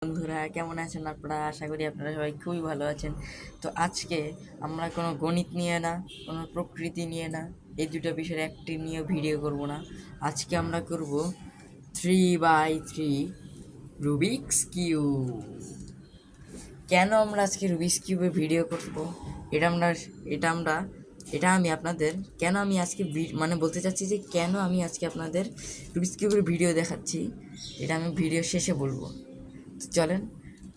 বন্ধুরা কেমন আছেন আপনারা? আশা করি আপনারা সবাই খুবই ভালো আছেন। তো আজকে আমরা কোনো গণিত নিয়ে না, কোনো প্রকৃতি নিয়ে না, এই দুটো বিষয়ের একটি নিয়ে ভিডিও করব না। আজকে আমরা করব 3x3 রুবিক্স কিউব। কেন আমরা আজকে রুবিক্স কিউবে ভিডিও করব? এটা আমরা এটা আমরা এটা আমি আপনাদের কেন আমি আজকে মানে বলতে চাচ্ছি যে কেন আমি আজকে আপনাদের রুবিক্স কিউবের ভিডিও দেখাচ্ছি, এটা আমি ভিডিও শেষে বলবো। চলেন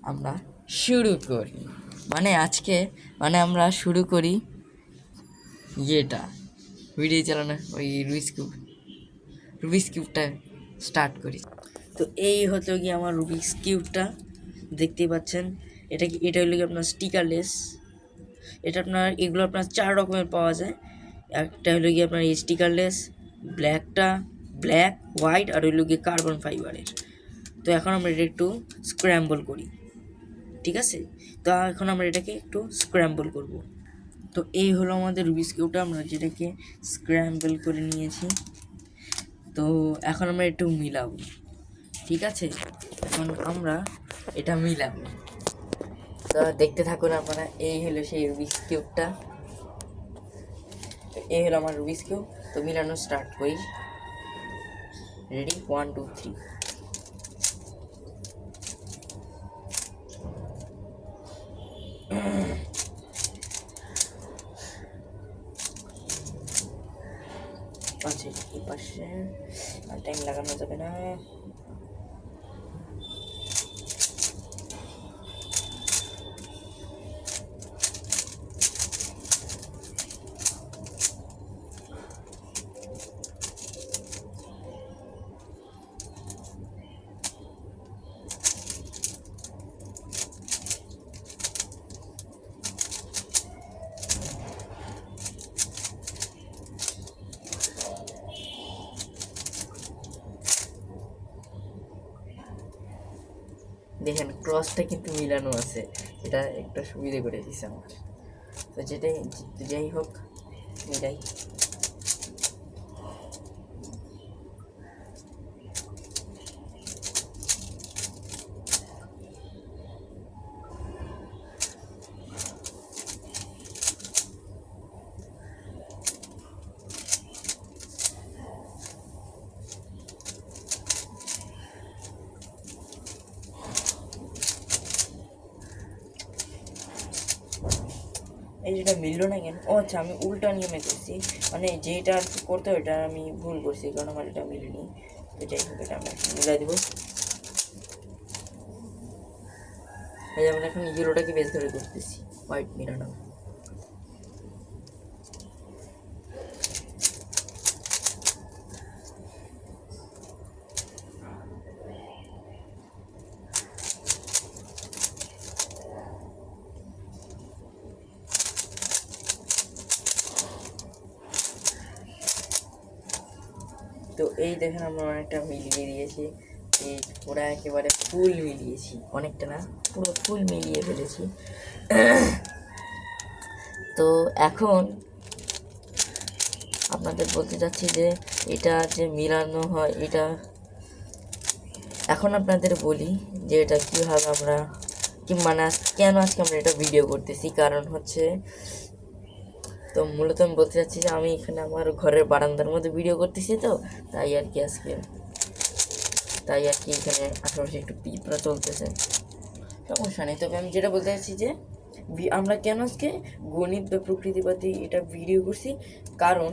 আমরা শুরু করি। আমরা শুরু করি ইয়েটা ভিডিও চালানো, ওই রুবিক্স কিউবটা স্টার্ট করি। তো এই হতো কি আমার রুবিক্স কিউবটা, দেখতেই পাচ্ছেন। এটা হলো কি আপনার স্টিকারলেস। এগুলো আপনার 4 রকমের পাওয়া যায়। একটা হলো কি আপনার এই স্টিকারলেস, ব্ল্যাক, হোয়াইট, আর হলো কি কার্বন ফাইবারের। তো এখন আমরা এটা একটু স্ক্র্যাম্বল করি, ঠিক আছে? তো এখন আমরা এটাকে একটু স্ক্র্যাম্বল করব। তো এই হলো আমাদের রুবিক্স কিউবটা, আমরা যেটাকে স্ক্র্যাম্বল করে নিয়েছি। তো এখন আমরা একটু মিলাবো, ঠিক আছে? এখন আমরা এটা মিলাবো, তো দেখতে থাকুন আপনারা। এই হলো সেই রুবিক্স কিউবটা, এই হলো আমার রুবিক্স কিউব। তো মিলানো স্টার্ট করি। রেডি, 1 2 3। আচ্ছা, এই পাশে আর টাইম লাগানো যাবে না। দেখেন ক্রসটা কিন্তু মিলানো আছে, এটা একটা সুবিধে করে দিছে আমার। তো যাই হোক, মিলাই। এই যেটা মিললো না কেন? ও আচ্ছা, আমি উল্টা নিয়মে করছি, মানে যেটা আর কি করতে হয় এটা আমি ভুল করছি, কারণ আমার এটা মিলেনি। তো যাই হোক, এটা আমরা মিলাই দেবো। এই আমরা এখন ইয়েলোটাকে বেশ ধরে করতেছি, হোয়াইট মিলানো। তো এই দেখেন আমরা অনেকটা মিলিয়ে দিয়েছি, এই পুরা একেবারে ফুল মিলিয়েছি, অনেকটা না, পুরো ফুল মিলিয়ে ফেলেছি। তো এখন আপনাদের বলতে চাচ্ছি যে এটা যে মিলানো হয়, এটা এখন আপনাদের বলি যে এটা কীভাবে আমরা মানে কেন আজকে আমরা এটা ভিডিও করতেছি। কারণ হচ্ছে, তো মূলত আমি বলতে চাচ্ছি যে আমি এখানে আমার ঘরের বারান্দার মধ্যে ভিডিও করতেছি, তো তাই আর কি এখানে আশেপাশে একটু পিঁপড়া চলতেছে, সমস্যা নেই। তবে আমি যেটা বলতে চাচ্ছি যে আমরা কেন আজকে গণিত বা প্রকৃতিবাদী এটা ভিডিও করছি, কারণ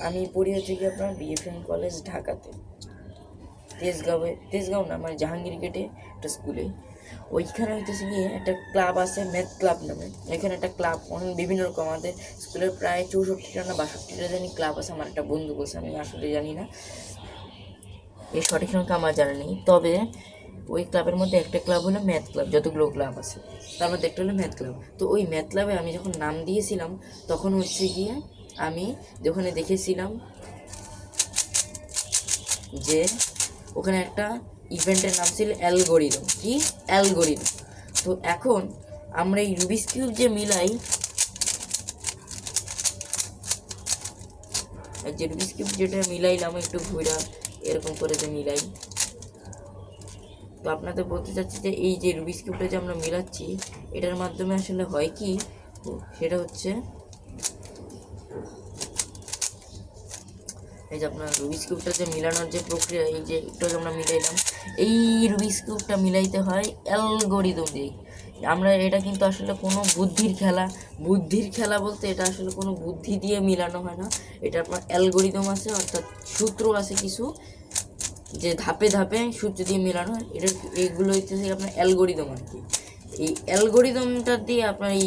আমি পড়ি হচ্ছে কি আপনার বিএফএম কলেজ ঢাকাতে, তেজগাঁও না, মানে জাহাঙ্গীর গেটে একটা স্কুলে। ওইখানে হইতেছে গিয়ে একটা ক্লাব আছে, ম্যাথ ক্লাব নামে। এখানে একটা ক্লাব বিভিন্ন রকম, আমাদের স্কুলের প্রায় 64টা না 62টা জানি ক্লাব আছে। আমার একটা বন্ধু বলছে, আমি আসলে জানি না, এই সঠিক সংখ্যা আমার জানা নেই। তবে ওই ক্লাবের মধ্যে একটা ক্লাব হলো ম্যাথ ক্লাব, যতগুলো ক্লাব আছে তার মধ্যে একটা হলো ম্যাথ ক্লাব। তো ওই ম্যাথ ক্লাবে আমি যখন নাম দিয়েছিলাম, তখন হচ্ছে গিয়ে আমি ওখানে দেখেছিলাম যে ওখানে একটা ইভেন্টের নাম ছিল অ্যালগরিদম। কি অ্যালগরিদম? তো এখন আমরা এই রুবিক্স কিউব যে মিলাই, যে রুবিক্স কিউব যেটা মিলাইলাম একটু ঘুরা এরকম করে যে মিলাই, তো আপনাদের বলতে চাচ্ছি যে এই যে রুবিক্স কিউবটা যে আমরা মিলাচ্ছি এটার মাধ্যমে আসলে হয় কি, সেটা হচ্ছে এই যে আপনার রুবিক্স কিউবটা যে মিলানোর যে প্রক্রিয়া, এই যে একটু আগে আমরা মিলাইলাম, এই রুবিক্স কিউবটা মিলাইতে হয় অ্যালগরিদম দিয়ে। আমরা এটা কিন্তু আসলে কোনো বুদ্ধির খেলা বলতে এটা আসলে কোনো বুদ্ধি দিয়ে মিলানো হয় না, এটা আপনার অ্যালগরিদম আছে, অর্থাৎ সূত্র আছে কিছু, যে ধাপে ধাপে সূত্র দিয়ে মেলানো হয়, এটা এইগুলো হইতেছে আপনার অ্যালগরিদম আর কি। এই অ্যালগরিদমটা দিয়ে আপনার এই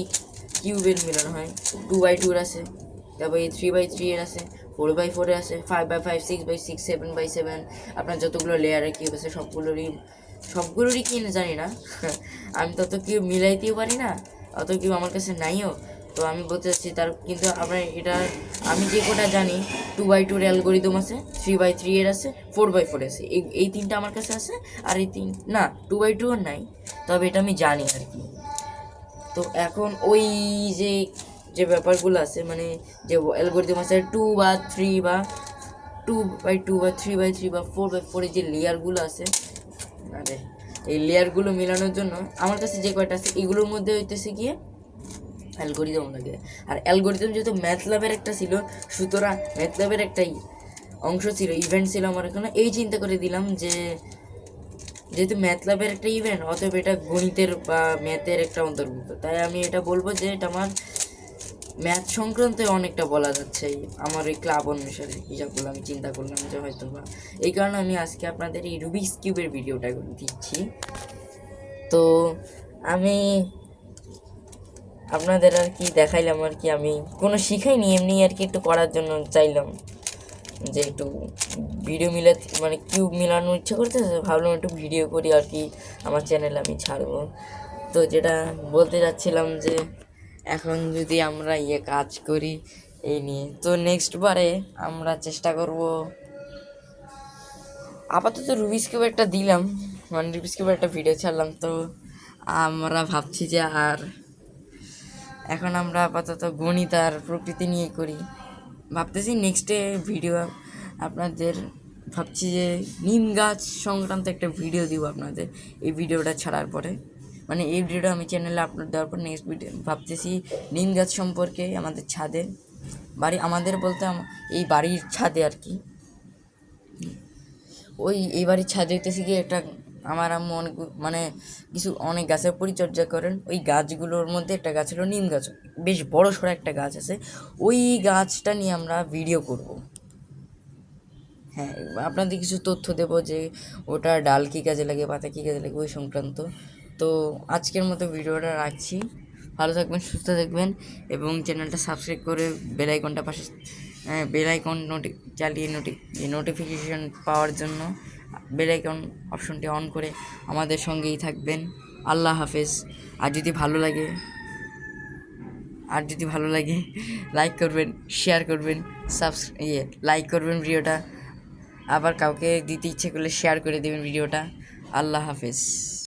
কিউবের মেলানো হয়। 2x2 আছে, তারপর এই 3x3 এর আছে, 4x4 এর আছে, 5x5, 6x6, 7x7, আপনার যতগুলো লেয়ারের কিউব আছে সবগুলোরই কি জানি না আমি তত কিউব মিলাইতেও পারি না, অত কিউব আমার কাছে নাইও। তো আমি বলতে চাচ্ছি তার কিন্তু আপনার এটা আমি যে কটা জানি, 2x2 এর অ্যালগরিদম আছে, 3x3 এর আছে, 4x4 আছে, এই তিনটা আমার কাছে আছে। আর এই না 2x2 এর নাই, তবে এটা আমি জানি আর কি। তো এখন ওই যে যে ব্যাপারগুলো আছে, মানে যে অ্যালগরিদম আছে 2 বা 3 বা 2x2 বা 3x3 বা 4x4 এর যে লেয়ারগুলো আছে, মানে এই লেয়ারগুলো মেলানোর জন্য আমার কাছে যে কয়টা আছে এগুলোর মধ্যে হইতেছে গিয়ে অ্যালগরিদম লাগে। আর অ্যালগরিদম যেহেতু ম্যাথল্যাবের একটা ছিল, সুতরাং ম্যাথল্যাবের একটাই অংশ ছিল, ইভেন্ট ছিল আমার এখানে, এই চিন্তা করে দিলাম যে যেহেতু ম্যাথল্যাবের একটা ইভেন্ট, অতএব এটা গণিতের বা ম্যাথের একটা অন্তর্ভুক্ত, তাই আমি এটা বলবো যে এটা আমার ম্যাথ সংক্রান্ত অনেকটা বলা যাচ্ছে আমার এই ক্লাব অনুসারে হিসাবগুলো আমি চিন্তা করলাম যে হয়তো বা এই কারণে আমি আজকে আপনাদের এই রুবিক্স কিউবের ভিডিওটা দিচ্ছি। তো আমি আপনাদের আর কি দেখাইলাম আর কি, আমি কোনো শিখাইনি, এমনি আর কি একটু করার জন্য চাইলাম যে একটু ভিডিও মানে কিউব মিলানোর ইচ্ছা করতেছে, ভাবলাম একটু ভিডিও করি আর কি, আমার চ্যানেলে আমি ছাড়বো। তো যেটা বলতে যাচ্ছিলাম যে এখন যদি আমরা কাজ করি এই নিয়ে, তো নেক্সট বারে আমরা চেষ্টা করব, আপাতত রুবিক্স কিউব একটা দিলাম, মানে রুবিক্স কিউব একটা ভিডিও ছাড়লাম, তো আমরা ভাবছি যে আর এখন আমরা আপাতত গণিত আর প্রকৃতি নিয়ে করি। ভাবতেছি নেক্সটে ভিডিও আপনাদের ভাবছি যে নিম গাছ সংক্রান্ত একটা ভিডিও দিব আপনাদের এই ভিডিওটা ছাড়ার পরে, মানে এই ভিডিওটা আমি চ্যানেলে আপলোড দেওয়ার পর নেক্সট ভিডিও ভাবতেছি নিম গাছ সম্পর্কে। আমাদের ছাদে বাড়ি, আমাদের বলতে এই বাড়ির ছাদে আর কি, এই বাড়ির ছাদে হইতেছে কি একটা, আমার আম্মু অনেক গাছের পরিচর্যা করেন, ওই গাছগুলোর মধ্যে একটা গাছ হলো নিম গাছ, বেশ বড় সড়ো একটা গাছ আছে, ওই গাছটা নিয়ে আমরা ভিডিও করব। হ্যাঁ, আপনাদের কিছু তথ্য দেব যে ওটা ডাল কী কাজে লাগে, পাতা কী কাজে লাগে, ওই সংক্রান্ত। তো আজকের মতো ভিডিওটা রাখছি, ভালো থাকবেন, সুস্থ থাকবেন, এবং চ্যানেলটা সাবস্ক্রাইব করে বেল আইকনটা পাশে বেল আইকন চালিয়ে নোটিফিকেশন পাওয়ার জন্য বেল আইকন অপশনটি অন করে আমাদের সঙ্গেই থাকবেন। আল্লাহ হাফেজ। আর যদি ভালো লাগে লাইক করবেন, শেয়ার করবেন, লাইক করবেন ভিডিওটা, আবার কাউকে দিতে ইচ্ছে করলে শেয়ার করে দেবেন ভিডিওটা। আল্লাহ হাফেজ।